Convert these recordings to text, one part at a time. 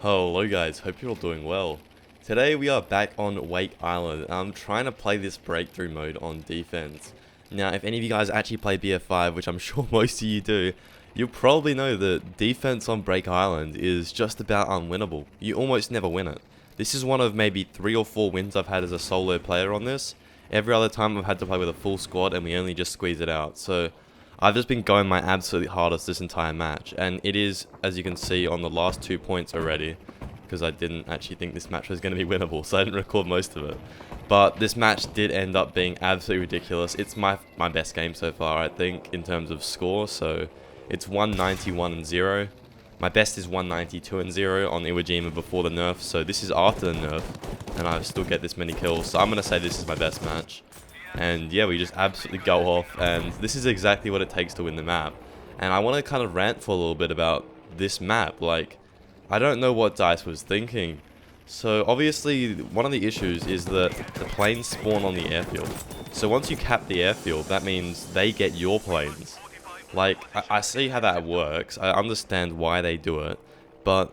Hello guys, hope you're all doing well. Today we are back on Wake Island. I'm trying to play this breakthrough mode on defense. Now, if any of you guys actually play BF5, which I'm sure most of you do, you'll probably know that defense on Break Island is just about unwinnable. You almost never win it. This is one of maybe 3 or 4 wins I've had as a solo player on this. Every other time I've had to play with a full squad and we only just squeeze it out. So I've just been going my absolute hardest this entire match, and it is, as you can see, on the last 2 points already, because I didn't actually think this match was going to be winnable, so I didn't record most of it. But this match did end up being absolutely ridiculous. It's my best game so far, I think, in terms of score, so it's 191-0. My best is 192-0 on Iwo Jima before the nerf, so this is after the nerf, and I still get this many kills, so I'm going to say this is my best match. And yeah, we just absolutely go off, and this is exactly what it takes to win the map. And I want to kind of rant for a little bit about this map. Like, I don't know what DICE was thinking. So obviously, one of the issues is that the planes spawn on the airfield. So once you cap the airfield, that means they get your planes. Like, I see how that works, I understand why they do it, but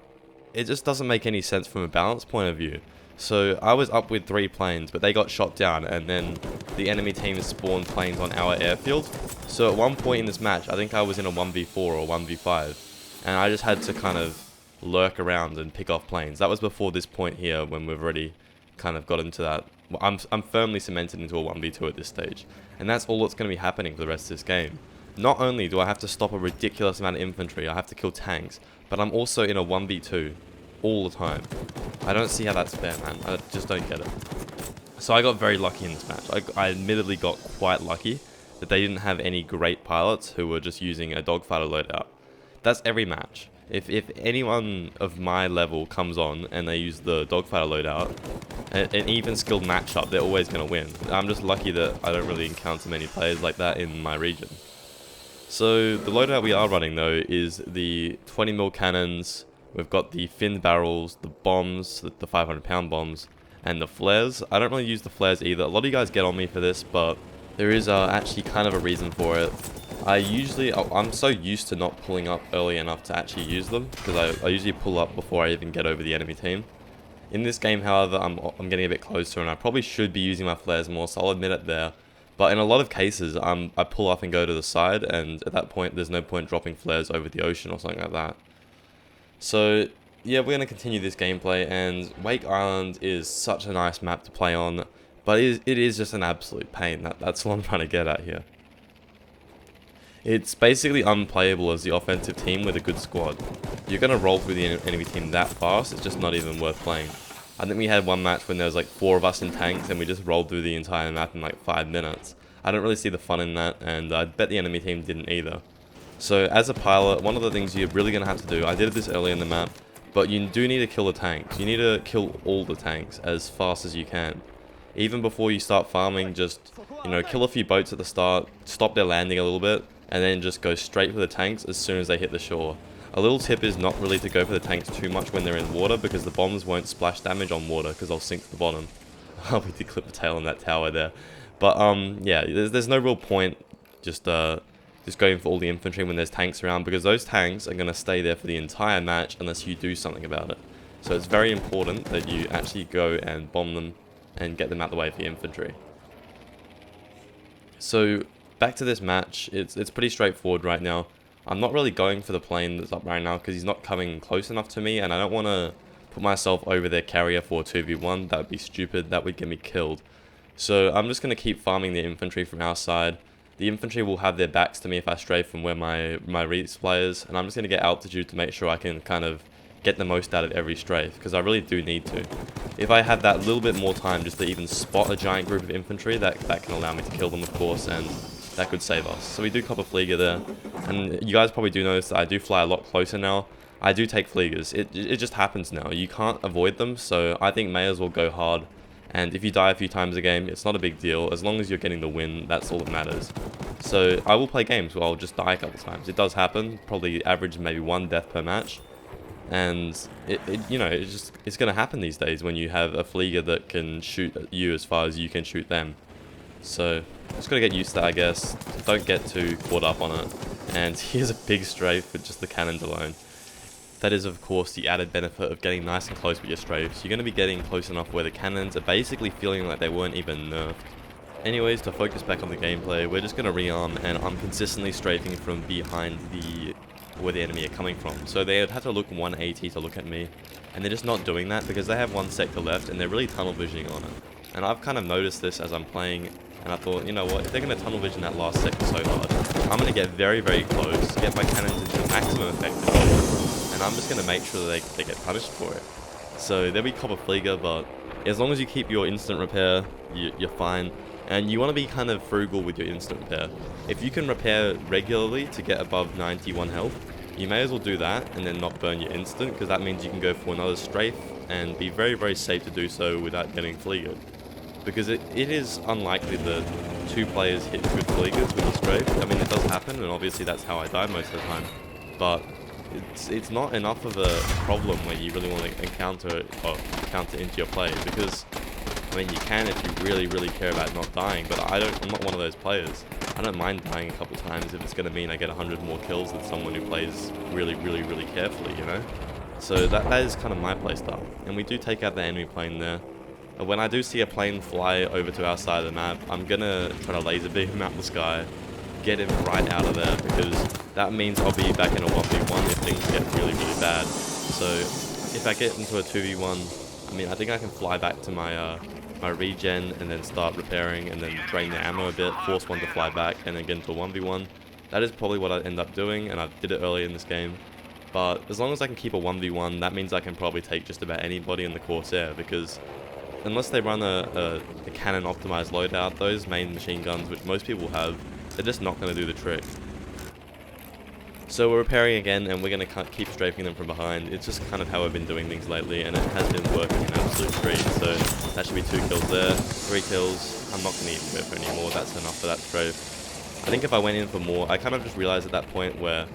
it just doesn't make any sense from a balance point of view. So I was up with 3 planes, but they got shot down, and then the enemy team spawned planes on our airfield. So at one point in this match, I think I was in a 1v4 or 1v5, and I just had to kind of lurk around and pick off planes. That was before this point here, when we've already kind of got into that. I'm firmly cemented into a 1v2 at this stage, and that's all that's going to be happening for the rest of this game. Not only do I have to stop a ridiculous amount of infantry, I have to kill tanks, but I'm also in a 1v2 all the time. I don't see how that's fair, man. I just don't get it. So I got very lucky in this match. I admittedly got quite lucky that they didn't have any great pilots who were just using a dogfighter loadout. That's every match. If anyone of my level comes on and they use the dogfighter loadout, an even skilled matchup, they're always going to win. I'm just lucky that I don't really encounter many players like that in my region. So the loadout we are running though is the 20mm cannons. We've got the finned barrels, the bombs, the 500-pound bombs, and the flares. I don't really use the flares either. A lot of you guys get on me for this, but there is actually kind of a reason for it. I'm so used to not pulling up early enough to actually use them, because I usually pull up before I even get over the enemy team. In this game, however, I'm getting a bit closer, and I probably should be using my flares more, so I'll admit it there. But in a lot of cases, I pull up and go to the side, and at that point, there's no point dropping flares over the ocean or something like that. So yeah, we're going to continue this gameplay, and Wake Island is such a nice map to play on, but it is just an absolute pain. That's what I'm trying to get at here. It's basically unplayable as the offensive team with a good squad. You're going to roll through the enemy team that fast, it's just not even worth playing. I think we had one match when there was like 4 of us in tanks and we just rolled through the entire map in like 5 minutes. I don't really see the fun in that, and I bet the enemy team didn't either. So as a pilot, one of the things you're really going to have to do, I did this early in the map, but you do need to kill the tanks. You need to kill all the tanks as fast as you can. Even before you start farming, just, kill a few boats at the start, stop their landing a little bit, and then just go straight for the tanks as soon as they hit the shore. A little tip is not really to go for the tanks too much when they're in water, because the bombs won't splash damage on water because they'll sink to the bottom. We did clip the tail on that tower there. But yeah, there's no real point just going for all the infantry when there's tanks around, because those tanks are going to stay there for the entire match unless you do something about it. So it's very important that you actually go and bomb them and get them out of the way for the infantry. So back to this match, it's pretty straightforward right now. I'm not really going for the plane that's up right now because he's not coming close enough to me, and I don't want to put myself over their carrier for a 2v1. That would be stupid, that would get me killed. So I'm just going to keep farming the infantry from our side. The infantry will have their backs to me if I stray from where my resupply is, and I'm just going to get altitude to make sure I can kind of get the most out of every strafe, because I really do need to. If I have that little bit more time just to even spot a giant group of infantry, that can allow me to kill them, of course, and that could save us. So we do cop a Flieger there, and you guys probably do notice that I do fly a lot closer now. I do take Fliegers. It just happens now. You can't avoid them, so I think may as well go hard. And if you die a few times a game, it's not a big deal. As long as you're getting the win, that's all that matters. So I will play games where I'll just die a couple times. It does happen. Probably average maybe 1 death per match. And it's going to happen these days when you have a Flieger that can shoot at you as far as you can shoot them. So just got to get used to that, I guess. Don't get too caught up on it. And here's a big strafe with just the cannons alone. that is of course the added benefit of getting nice and close with your strafes. You're going to be getting close enough where the cannons are basically feeling like they weren't even nerfed. Anyways, to focus back on the gameplay, we're just going to rearm, and I'm consistently strafing from behind where the enemy are coming from. So they would have to look 180 to look at me, and they're just not doing that because they have one sector left and they're really tunnel visioning on it. And I've kind of noticed this as I'm playing, and I thought, you know what, if they're going to tunnel vision that last sector so hard, I'm going to get very, very close, get my cannons into maximum effectiveness, and I'm just going to make sure that they get punished for it. So there we copper Flieger, but as long as you keep your instant repair, you're fine. And you want to be kind of frugal with your instant repair. If you can repair regularly to get above 91 health, you may as well do that and then not burn your instant, because that means you can go for another strafe and be very, very safe to do so without getting Fliegered. Because it is unlikely that two players hit good Fliegers with a strafe. I mean, it does happen, and obviously that's how I die most of the time. But it's not enough of a problem where you really want to encounter it or counter into your play, because I mean, you can if you really, really care about not dying, but I'm not one of those players. I don't mind dying a couple times if it's going to mean I get 100 more kills than someone who plays really, really, really carefully, you know? So that is kind of my playstyle. And we do take out the enemy plane there. And when I do see a plane fly over to our side of the map, I'm going to try to laser beam him out the sky, get him right out of there, because that means I'll be back in a 1v1 if things get really, really bad. So if I get into a 2v1, I mean, I think I can fly back to my regen and then start repairing and then drain the ammo a bit, force one to fly back and then get into a 1v1. That is probably what I end up doing, and I did it early in this game. But as long as I can keep a 1v1, that means I can probably take just about anybody in the Corsair, because unless they run a cannon optimized loadout, those main machine guns, which most people have, they're just not going to do the trick. So we're repairing again, and we're going to keep strafing them from behind. It's just kind of how I've been doing things lately, and it has been working an absolute treat. So that should be 2 kills there, 3 kills. I'm not going to even go for any more. That's enough for that strafe. I think if I went in for more, I kind of just realized at that point where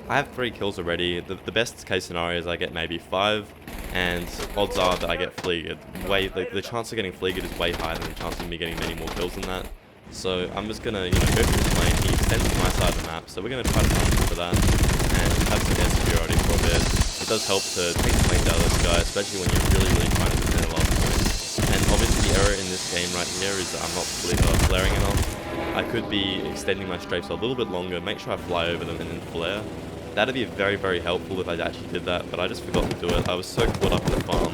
I have 3 kills already. The best case scenario is I get maybe 5, and odds are that I get Fliegered. The chance of getting Fliegered is way higher than the chance of me getting many more kills than that. So I'm just gonna, go through this lane. He extends to my side of the map, so we're gonna try to punish for that and have some air superiority for a bit. It does help to take the planes out of the sky, especially when you're really, really trying to defend a last point. And obviously the error in this game right here is that I'm not flaring enough. I could be extending my strafes a little bit longer, make sure I fly over them and then flare. That'd be very, very helpful if I actually did that, but I just forgot to do it. I was so caught up in the farm,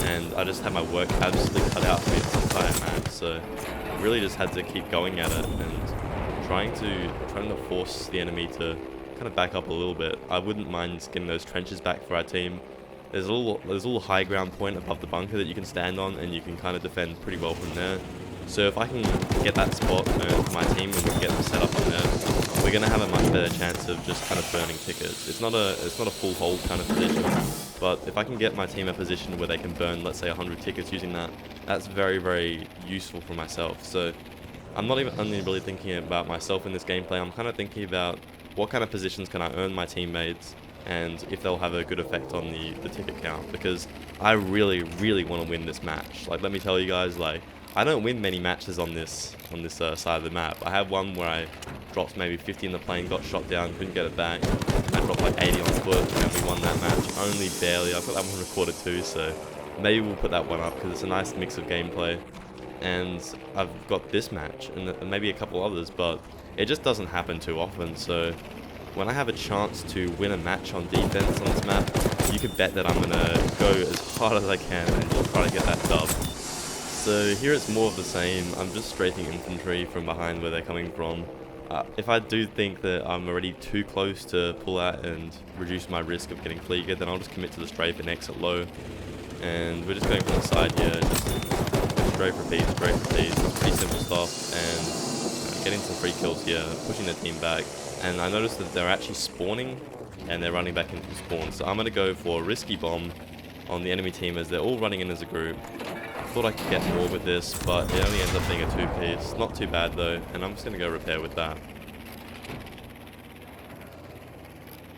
and I just had my work absolutely cut out for me this entire match, so I really just had to keep going at it and trying to force the enemy to kind of back up a little bit. I wouldn't mind getting those trenches back for our team. There's a little high ground point above the bunker that you can stand on, and you can kind of defend pretty well from there. So if I can get that spot for my team and we can get them set up on there, we're going to have a much better chance of just kind of burning tickets. It's not a full hold kind of position, but if I can get my team a position where they can burn, let's say 100 tickets using that, that's very, very useful for myself. So I'm not even only really thinking about myself in this gameplay, I'm kind of thinking about what kind of positions can I earn my teammates, and if they'll have a good effect on the ticket count, because I really, really want to win this match. Like, let me tell you guys, like, I don't win many matches on this side of the map. I have one where I dropped maybe 50 in the plane, got shot down, couldn't get it back. I dropped like 80 on foot, and we won that match. Only barely. I've got that one recorded too, so maybe we'll put that one up because it's a nice mix of gameplay. And I've got this match and maybe a couple others, but it just doesn't happen too often. So when I have a chance to win a match on defense on this map, you can bet that I'm gonna go as hard as I can and just try to get that dub. So here it's more of the same. I'm just strafing infantry from behind where they're coming from. If I do think that I'm already too close to pull out and reduce my risk of getting Fliegered, then I'll just commit to the strafe and exit low. And we're just going from the side here, just strafe repeats, pretty simple stuff, and getting some free kills here, pushing the team back. And I noticed that they're actually spawning, and they're running back into spawn. So I'm going to go for a risky bomb on the enemy team as they're all running in as a group. Thought I could get more with this, but it only ends up being a 2-piece. Not too bad though, and I'm just going to go repair with that.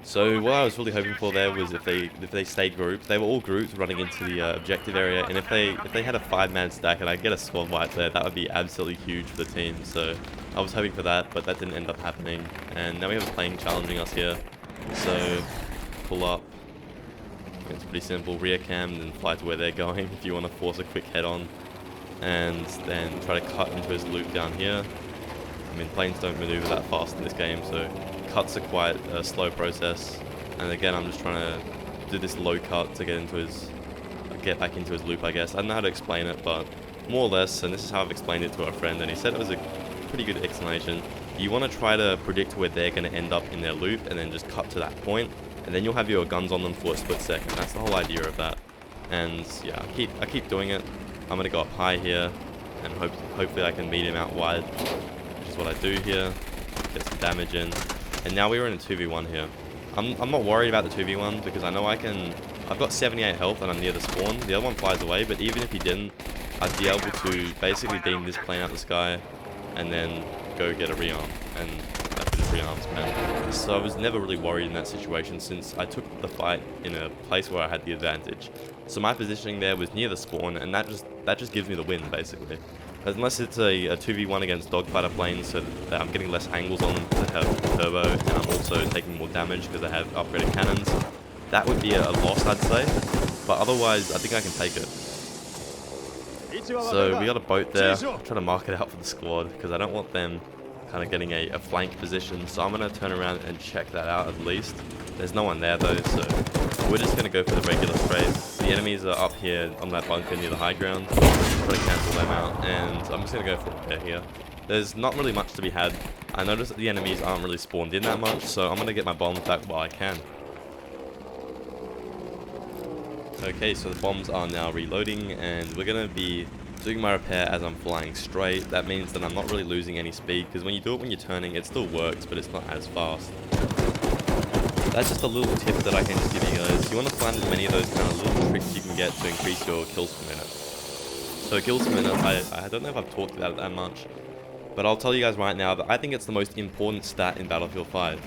So what I was really hoping for there was if they stayed grouped, they were all grouped running into the objective area, and if they had a 5-man stack and I get a squad wipe there, that would be absolutely huge for the team. So I was hoping for that, but that didn't end up happening. And now we have a plane challenging us here. So pull up, It's pretty simple. Rear cam and then fly to where they're going if you want to force a quick head on. And then try to cut into his loop down here. I mean, planes don't maneuver that fast in this game, so cuts are quite a slow process. And again, I'm just trying to do this low cut to get back into his loop, I guess. I don't know how to explain it, but more or less, and this is how I've explained it to a friend, and he said it was a pretty good explanation. You want to try to predict where they're going to end up in their loop, and then just cut to that point, and then you'll have your guns on them for a split second. That's the whole idea of that. And yeah, I keep doing it. I'm going to go up high here, and hopefully I can meet him out wide, which is what I do here. Get some damage in. And now we're in a 2v1 here. I'm not worried about the 2v1 because I know I've got 78 health and I'm near the spawn. The other one flies away, but even if he didn't, I'd be able to basically beam this plane out the sky and then go get a rearm. And that just rearms, man. So I was never really worried in that situation since I took the fight in a place where I had the advantage. So my positioning there was near the spawn, and that just gives me the win, basically. Unless it's a 2v1 against dogfighter planes, so that I'm getting less angles on them because I have turbo, and I'm also taking more damage because I have upgraded cannons. That would be a loss, I'd say. But otherwise, I think I can take it. So we got a boat there. I'm trying to mark it out for the squad because I don't want them kind of getting a flank position. So I'm going to turn around and check that out at least. There's no one there though, so we're just going to go for the regular strafe. The enemies are up here on that bunker near the high ground. Try to cancel them out, and I'm just going to go for a pair here. There's not really much to be had. I noticed that the enemies aren't really spawned in that much, so I'm going to get my bombs back while I can. Okay, so the bombs are now reloading, and we're going to be doing my repair as I'm flying straight. That means that I'm not really losing any speed, because when you do it when you're turning, it still works, but it's not as fast. That's just a little tip that I can just give you guys. You want to find as many of those kind of little tricks you can get to increase your kills per minute. So kills per minute, I don't know if I've talked about it that much, but I'll tell you guys right now that I think it's the most important stat in Battlefield 5.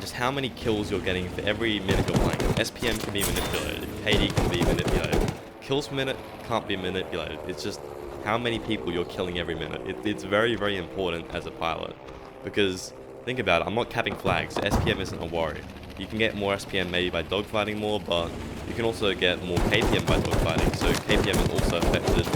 Just how many kills you're getting for every minute you're playing. SPM can be manipulated, KD can be manipulated. Kills per minute can't be manipulated. It's just how many people you're killing every minute. It's very, very important as a pilot, because think about it, I'm not capping flags, so SPM isn't a worry. You can get more SPM maybe by dogfighting more, but you can also get more KPM by dogfighting, so KPM is also affected.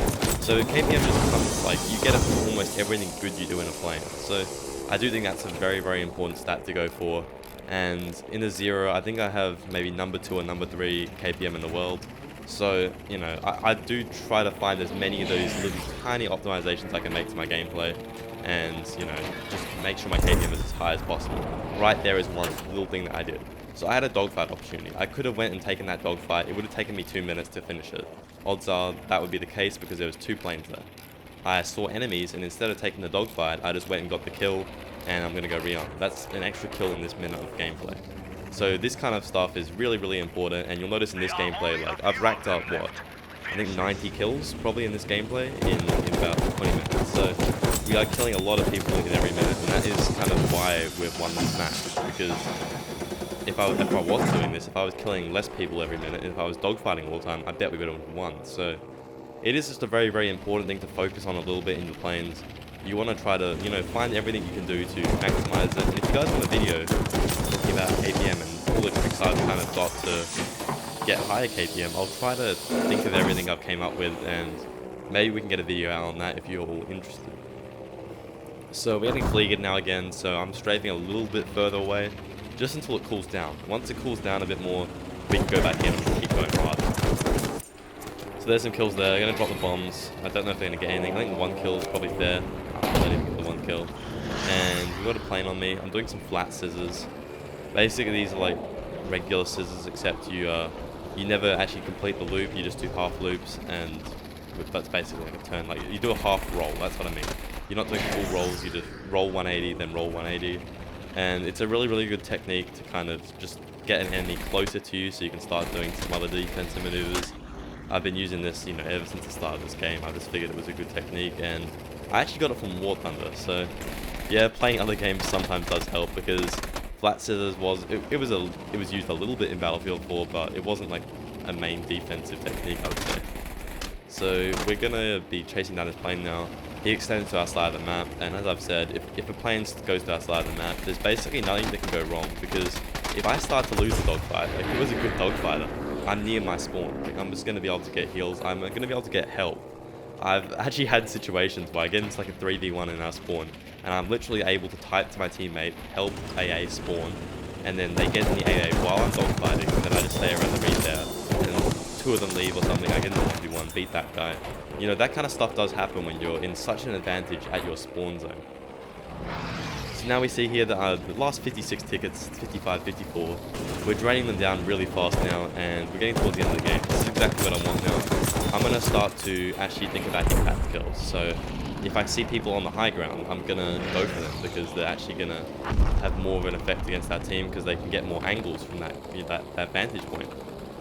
So KPM just comes, like, you get it from almost everything good you do in a plane. So I do think that's a very, very important stat to go for. And in the Zero, I think I have maybe number 2 or number 3 KPM in the world. So, you know, I do try to find as many of those little tiny optimizations I can make to my gameplay. And, you know, just make sure my KPM is as high as possible. Right there is one little thing that I did. So I had a dogfight opportunity. I could have went and taken that dogfight. It would have taken me 2 minutes to finish it. Odds are that would be the case because there was 2 planes there. I saw enemies, and instead of taking the dogfight, I just went and got the kill, and I'm going to go rearm. That's an extra kill in this minute of gameplay. So this kind of stuff is really, really important, and you'll notice in this gameplay, like, I've racked up, what, I think 90 kills probably in this gameplay in about 20 minutes. So we are killing a lot of people in every minute, and that is kind of why we've won this match, because if I was doing this, if I was killing less people every minute, and if I was dogfighting all the time, I bet we would have won. So it is just a very, very important thing to focus on a little bit in your planes. You want to try to, you know, find everything you can do to maximize it. And if you guys want a video talking about KPM and all the tricks I've kind of got to get higher KPM, I'll try to think of everything I've came up with, and maybe we can get a video out on that if you're all interested. So we're getting fleeted now again, so I'm strafing a little bit further away, just until it cools down. Once it cools down a bit more, we can go back in and keep going hard. So there's some kills there. I'm going to drop the bombs. I don't know if they're going to get anything. I think 1 kill is probably fair. I didn't even get the 1 kill. And we've got a plane on me. I'm doing some flat scissors. Basically, these are like regular scissors, except you never actually complete the loop. You just do half loops, and that's basically like a turn. Like, you do a half roll. That's what I mean. You're not doing full rolls. You just roll 180, then roll 180. And it's a really, really good technique to kind of just get an enemy closer to you so you can start doing some other defensive maneuvers. I've been using this, you know, ever since the start of this game. I just figured it was a good technique, and I actually got it from War Thunder. So yeah, playing other games sometimes does help, because flat scissors was used a little bit in Battlefield 4, but it wasn't like a main defensive technique, I would say. So we're gonna be chasing down this plane now. He extended to our side of the map, and as I've said, if a plane goes to our side of the map, there's basically nothing that can go wrong, because if I start to lose a dogfight, like, he was a good dogfighter, I'm near my spawn. Like, I'm just going to be able to get heals. I'm going to be able to get help. I've actually had situations where I get into like a 3v1 in our spawn, and I'm literally able to type to my teammate, help AA spawn, and then they get in the AA while I'm dogfighting, and then I just stay around the repair, and two of them leave or something, I get in the 1v1, beat that guy. You know, that kind of stuff does happen when you're in such an advantage at your spawn zone. So now we see here that the last 56 tickets, 55, 54, we're draining them down really fast now, and we're getting towards the end of the game. This is exactly what I want now. I'm going to start to actually think about impact kills. So if I see people on the high ground, I'm going to go for them, because they're actually going to have more of an effect against our team, because they can get more angles from that vantage point.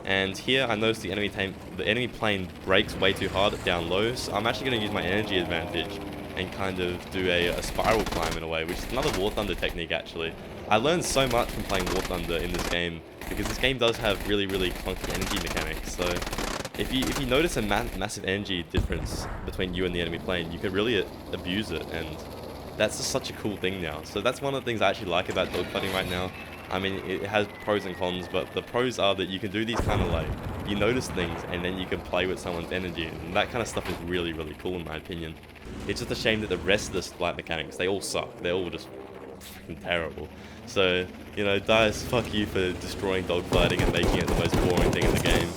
And here I noticed the enemy plane breaks way too hard down low, so I'm actually going to use my energy advantage and kind of do a spiral climb in a way, which is another War Thunder technique actually. I learned so much from playing War Thunder in this game, because this game does have really clunky energy mechanics. So if you notice a massive energy difference between you and the enemy plane, you can really abuse it, and that's just such a cool thing now. So that's one of the things I actually like about dogfighting right now. I mean, it has pros and cons, but the pros are that you can do these kind of like, you notice things and then you can play with someone's energy, and that kind of stuff is really cool in my opinion. It's just a shame that the rest of the flight mechanics, they all suck. They're all just freaking terrible. So, you know, guys, fuck you for destroying dogfighting and making it the most boring thing in the game.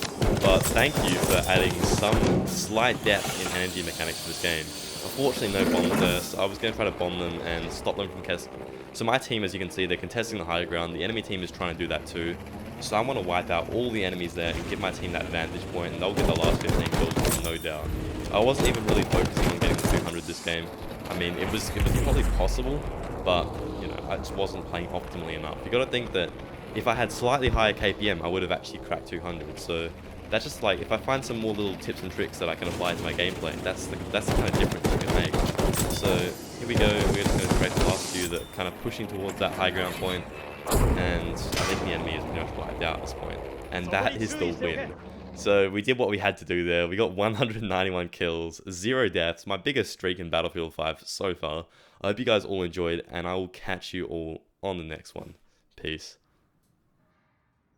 But thank you for adding some slight depth in energy mechanics to this game. Unfortunately, no bombs there, so I was going to try to bomb them and stop them from contesting. So my team, as you can see, they're contesting the high ground. The enemy team is trying to do that too. So I want to wipe out all the enemies there and give my team that vantage point, and they'll get the last 15 kills, no doubt. I wasn't even really focusing on getting the 200 this game. I mean, it was probably possible, but, you know, I just wasn't playing optimally enough. You got to think that if I had slightly higher KPM, I would have actually cracked 200. So that's just like, if I find some more little tips and tricks that I can apply to my gameplay, that's the kind of difference it can make. So here we go, we're just going to create the last few that are kind of pushing towards that high ground point, and I think the enemy is pretty much wiped out at this point. And that is the win. So we did what we had to do there. We got 191 kills, 0 deaths, my biggest streak in Battlefield 5 so far. I hope you guys all enjoyed, and I will catch you all on the next one. Peace.